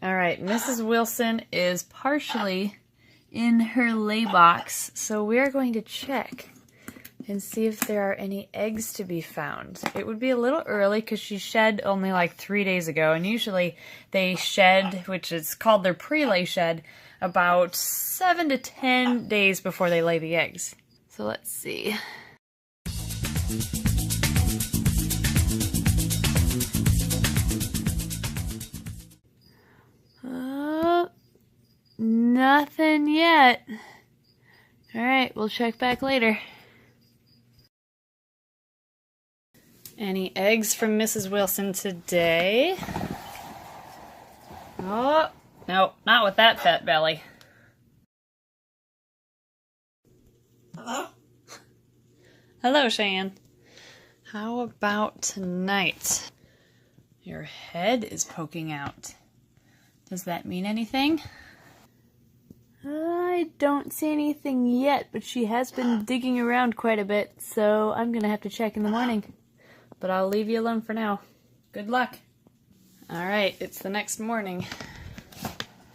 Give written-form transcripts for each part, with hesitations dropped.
All right, Mrs. Wilson is partially in her lay box, so we're going to check and see if there are any eggs to be found. It would be a little early because she shed only like 3 days ago, and usually they shed, which is called their pre-lay shed, about 7 to 10 days before they lay the eggs. So let's see. Nothing yet. All right, we'll check back later. Any eggs from Mrs. Wilson today? Oh, no, not with that fat belly. Hello? Hello, Cheyenne. How about tonight? Your head is poking out. Does that mean anything? I don't see anything yet, but she has been digging around quite a bit, so I'm gonna have to check in the morning. But I'll leave you alone for now. Good luck. Alright, it's the next morning.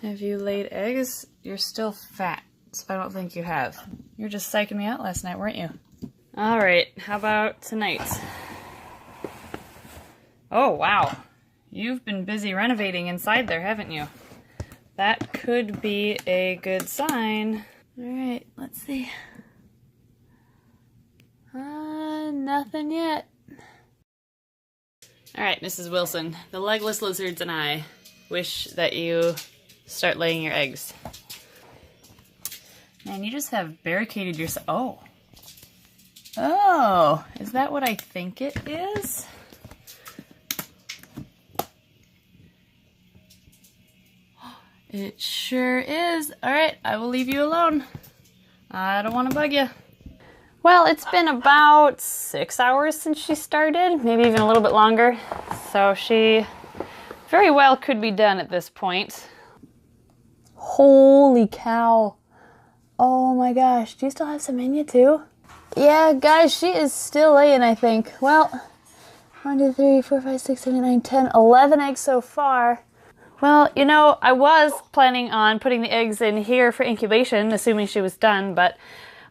Have you laid eggs? You're still fat, so I don't think you have. You were just psyching me out last night, weren't you? Alright, how about tonight? Oh, wow. You've been busy renovating inside there, haven't you? That could be a good sign. Alright, let's see. Nothing yet. Alright, Mrs. Wilson, the legless lizards and I wish that you start laying your eggs. Man, you just have barricaded yourself. Oh. Oh, is that what I think it is? It sure is. Alright, I will leave you alone. I don't want to bug you. Well, it's been about 6 hours since she started, maybe even a little bit longer. So she very well could be done at this point. Holy cow. Oh my gosh, do you still have some in you too? Yeah, guys, she is still laying, I think. Well, 1, 2, 3, 4, 5, 6, 7, 8, 9, 10, 11 eggs so far. Well, you know, I was planning on putting the eggs in here for incubation, assuming she was done, but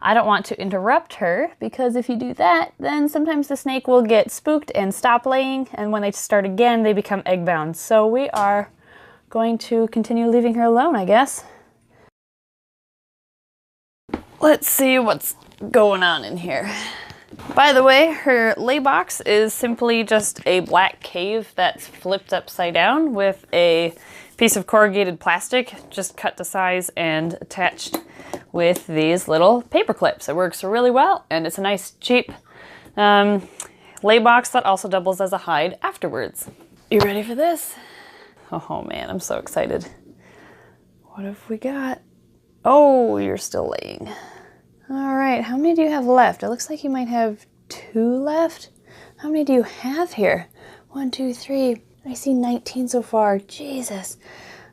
I don't want to interrupt her, because if you do that, then sometimes the snake will get spooked and stop laying, and when they start again, they become egg-bound. So we are going to continue leaving her alone, I guess. Let's see what's going on in here. By the way, her lay box is simply just a black cave that's flipped upside down with a piece of corrugated plastic just cut to size and attached with these little paper clips. It works really well, and it's a nice cheap lay box that also doubles as a hide afterwards. You ready for this? Oh man, I'm so excited. What have we got? Oh, you're still laying. All right, how many do you have left? It looks like you might have 2 left. How many do you have here? 1, 2, 3. I see 19 so far. Jesus.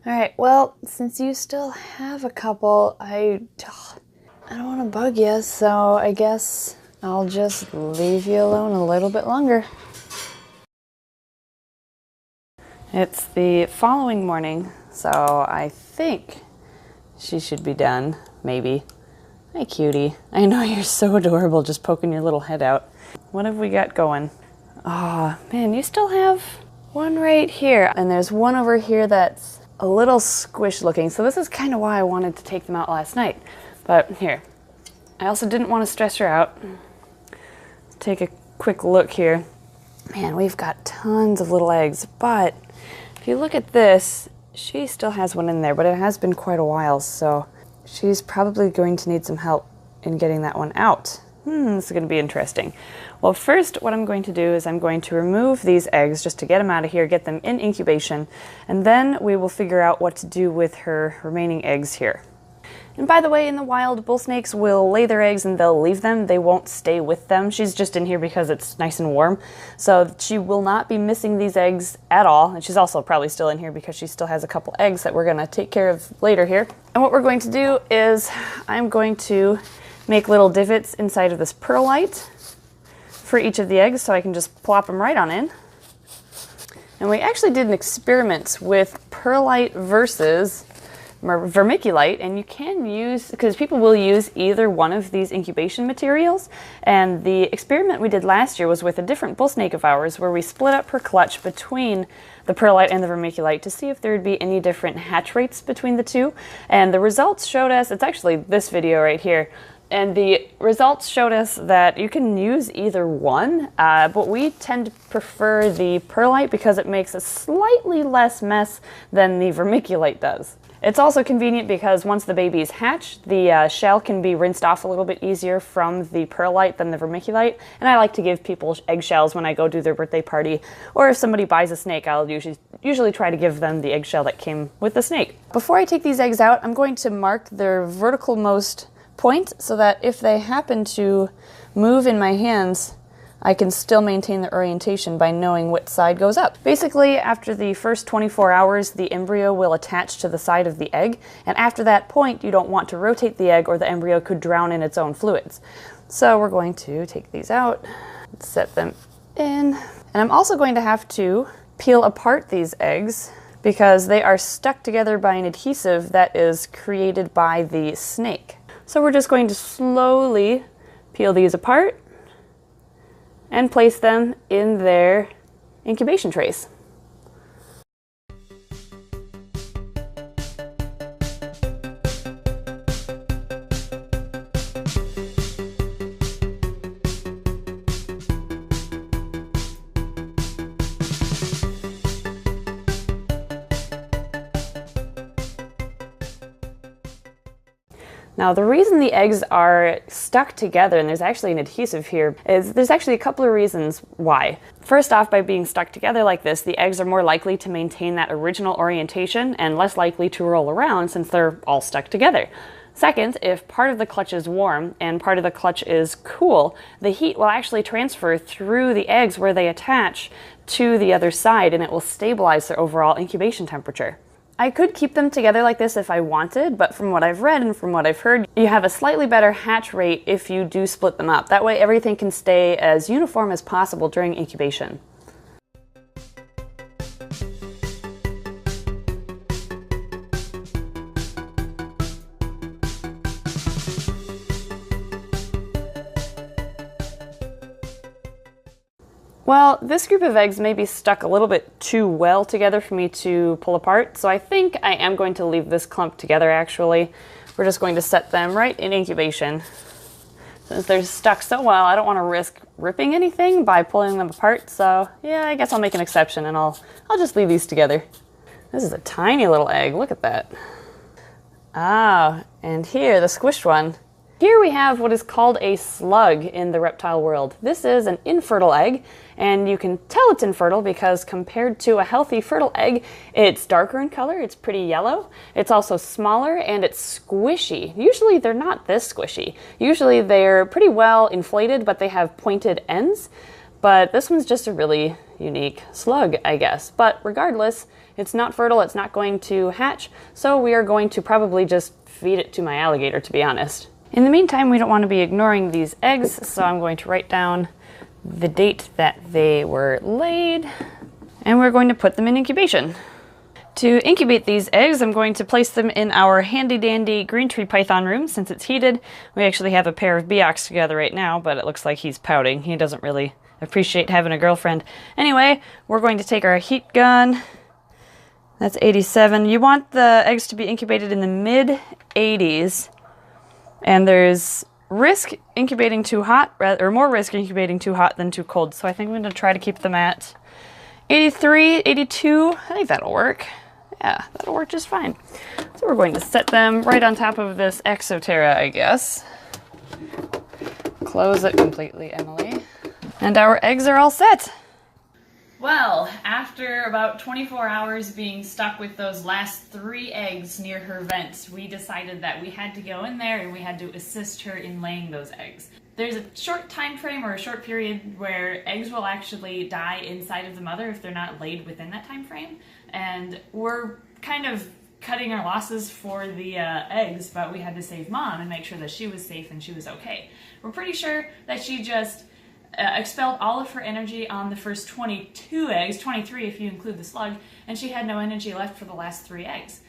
All right, well, since you still have a couple, I don't want to bug you, so I guess I'll just leave you alone a little bit longer. It's the following morning, so I think she should be done, maybe. Hi, cutie. I know you're so adorable just poking your little head out. What have we got going? Oh, man, you still have one right here. And there's one over here that's a little squished looking. So this is kind of why I wanted to take them out last night. But here, I also didn't want to stress her out. Take a quick look here. Man, we've got tons of little eggs. But if you look at this, she still has one in there, but it has been quite a while, so she's probably going to need some help in getting that one out. This is going to be interesting. Well, first what I'm going to do is I'm going to remove these eggs just to get them out of here, get them in incubation, and then we will figure out what to do with her remaining eggs here. And by the way, in the wild, bull snakes will lay their eggs and they'll leave them. They won't stay with them. She's just in here because it's nice and warm. So she will not be missing these eggs at all. And she's also probably still in here because she still has a couple eggs that we're going to take care of later here. And what we're going to do is I'm going to make little divots inside of this perlite for each of the eggs so I can just plop them right on in. And we actually did an experiment with perlite versus vermiculite, and you can use, because people will use either one of these incubation materials, and the experiment we did last year was with a different bull snake of ours where we split up her clutch between the perlite and the vermiculite to see if there would be any different hatch rates between the two, and the results showed us, it's actually this video right here, and the results showed us that you can use either one, but we tend to prefer the perlite because it makes a slightly less mess than the vermiculite does. It's also convenient because once the babies hatch, the shell can be rinsed off a little bit easier from the perlite than the vermiculite, and I like to give people eggshells when I go do their birthday party, or if somebody buys a snake, I'll usually try to give them the eggshell that came with the snake. Before I take these eggs out, I'm going to mark their verticalmost point so that if they happen to move in my hands, I can still maintain the orientation by knowing which side goes up. Basically, after the first 24 hours, the embryo will attach to the side of the egg, and after that point, you don't want to rotate the egg or the embryo could drown in its own fluids. So we're going to take these out, set them in, and I'm also going to have to peel apart these eggs because they are stuck together by an adhesive that is created by the snake. So we're just going to slowly peel these apart and place them in their incubation trays. Now, the reason the eggs are stuck together, and there's actually an adhesive here, is there's actually a couple of reasons why. First off, by being stuck together like this, the eggs are more likely to maintain that original orientation and less likely to roll around since they're all stuck together. Second, if part of the clutch is warm and part of the clutch is cool, the heat will actually transfer through the eggs where they attach to the other side, and it will stabilize their overall incubation temperature. I could keep them together like this if I wanted, but from what I've read and from what I've heard, you have a slightly better hatch rate if you do split them up. That way everything can stay as uniform as possible during incubation. Well, this group of eggs may be stuck a little bit too well together for me to pull apart, so I think I am going to leave this clump together actually. We're just going to set them right in incubation. Since they're stuck so well, I don't want to risk ripping anything by pulling them apart, so yeah, I guess I'll make an exception and I'll just leave these together. This is a tiny little egg, look at that. Ah, and here, the squished one. Here we have what is called a slug in the reptile world. This is an infertile egg, and you can tell it's infertile because compared to a healthy fertile egg, it's darker in color, it's pretty yellow, it's also smaller, and it's squishy. Usually they're not this squishy. Usually they're pretty well inflated, but they have pointed ends. But this one's just a really unique slug, I guess. But regardless, it's not fertile, it's not going to hatch, so we are going to probably just feed it to my alligator, to be honest. In the meantime, we don't want to be ignoring these eggs, so I'm going to write down the date that they were laid, and we're going to put them in incubation. To incubate these eggs, I'm going to place them in our handy-dandy green tree python room since it's heated. We actually have a pair of Beox together right now, but it looks like he's pouting. He doesn't really appreciate having a girlfriend. Anyway, we're going to take our heat gun. That's 87. You want the eggs to be incubated in the mid-80s. And there's risk incubating too hot, or more risk incubating too hot than too cold. So I think I'm going to try to keep them at 83, 82. I think that'll work. Yeah, that'll work just fine. So we're going to set them right on top of this Exoterra, I guess. Close it completely, Emily. And our eggs are all set. Well, after about 24 hours being stuck with those last 3 eggs near her vent, we decided that we had to go in there and we had to assist her in laying those eggs. There's a short time frame or a short period where eggs will actually die inside of the mother if they're not laid within that time frame, and we're kind of cutting our losses for the eggs, but we had to save Mom and make sure that she was safe and she was okay. We're pretty sure that she just expelled all of her energy on the first 22 eggs, 23 if you include the slug, and she had no energy left for the last 3 eggs.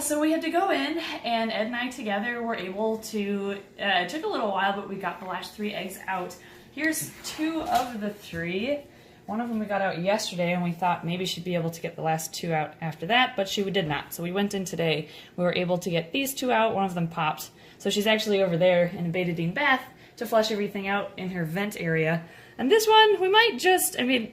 So we had to go in, and Ed and I together were able to, it took a little while, but we got the last 3 eggs out. Here's 2 of the 3. One of them we got out yesterday, and we thought maybe she'd be able to get the last 2 out after that, but she did not. So we went in today. We were able to get these 2 out. One of them popped. So she's actually over there in a betadine bath to flush everything out in her vent area. And this one, we might just, we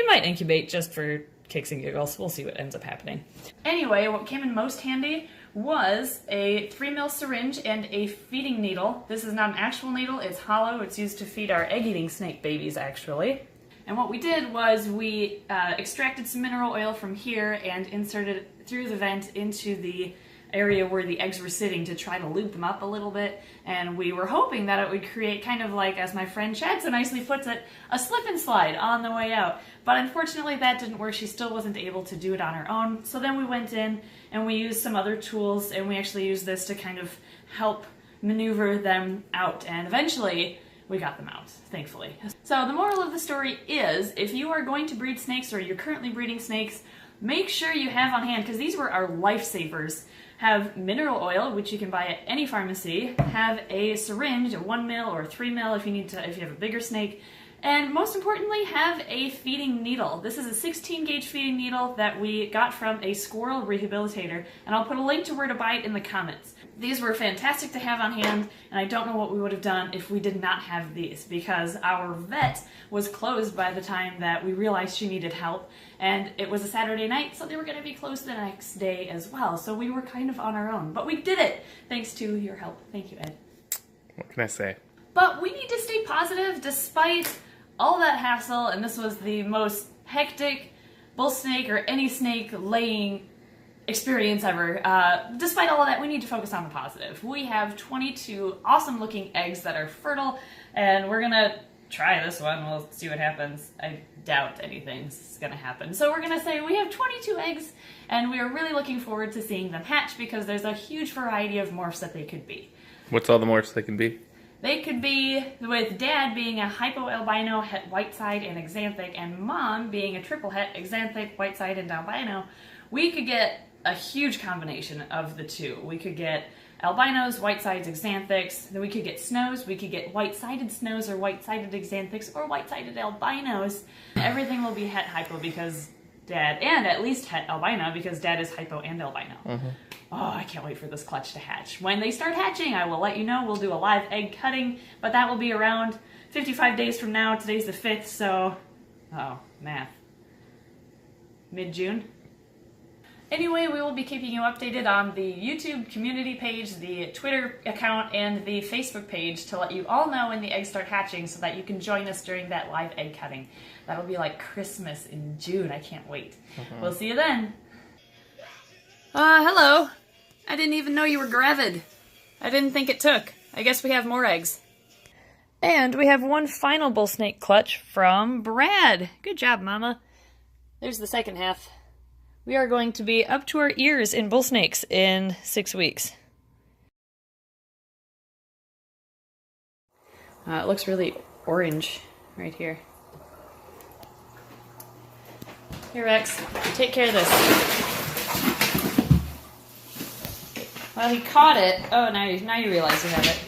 might incubate just for kicks and giggles. We'll see what ends up happening. Anyway, what came in most handy was a 3 ml syringe and a feeding needle. This is not an actual needle, it's hollow. It's used to feed our egg-eating snake babies, actually. And what we did was we extracted some mineral oil from here and inserted it through the vent into the area where the eggs were sitting to try to loop them up a little bit. And we were hoping that it would create kind of like, as my friend Chad so nicely puts it, a slip and slide on the way out. But unfortunately that didn't work. She still wasn't able to do it on her own. So then we went in and we used some other tools, and we actually used this to kind of help maneuver them out. And eventually we got them out, thankfully. So the moral of the story is, if you are going to breed snakes or you're currently breeding snakes, make sure you have on hand, because these were our lifesavers. Have mineral oil, which you can buy at any pharmacy. Have a syringe, a 1 ml or a 3 ml if you have a bigger snake. And most importantly, have a feeding needle. This is a 16 gauge feeding needle that we got from a squirrel rehabilitator, and I'll put a link to where to buy it in the comments. These were fantastic to have on hand, and I don't know what we would have done if we did not have these, because our vet was closed by the time that we realized she needed help, and it was a Saturday night, so they were going to be closed the next day as well, so we were kind of on our own. But we did it, thanks to your help. Thank you, Ed. What can I say? But we need to stay positive despite all that hassle, and this was the most hectic bull snake or any snake laying experience ever. Despite all of that, we need to focus on the positive. We have 22 awesome looking eggs that are fertile, and we're gonna try this one. We'll see what happens. I doubt anything's gonna happen. So we're gonna say we have 22 eggs, and we are really looking forward to seeing them hatch, because there's a huge variety of morphs that they could be. What's all the morphs they can be? They could be, with Dad being a hypoalbino, het whiteside, and axanthic, and Mom being a triple het, axanthic, whiteside, and albino, we could get a huge combination of the two. We could get albinos, whitesides, axanthics, then we could get snows, we could get white-sided snows or white-sided axanthics or white-sided albinos. Everything will be het hypo because Dad, and at least het albino because Dad is hypo and albino. Mm-hmm. Oh, I can't wait for this clutch to hatch. When they start hatching, I will let you know. We'll do a live egg cutting, but that will be around 55 days from now. Today's the 5th, so, oh, math. Mid-June? Anyway, we will be keeping you updated on the YouTube community page, the Twitter account, and the Facebook page to let you all know when the eggs start hatching so that you can join us during that live egg cutting. That'll be like Christmas in June. I can't wait. Mm-hmm. We'll see you then. Hello. I didn't even know you were gravid. I didn't think it took. I guess we have more eggs. And we have one final bull snake clutch from Brad. Good job, Mama. There's the second half. We are going to be up to our ears in bull snakes in 6 weeks. It looks really orange right here. Here, Rex, take care of this. Well, he caught it. Oh, now you realize you have it.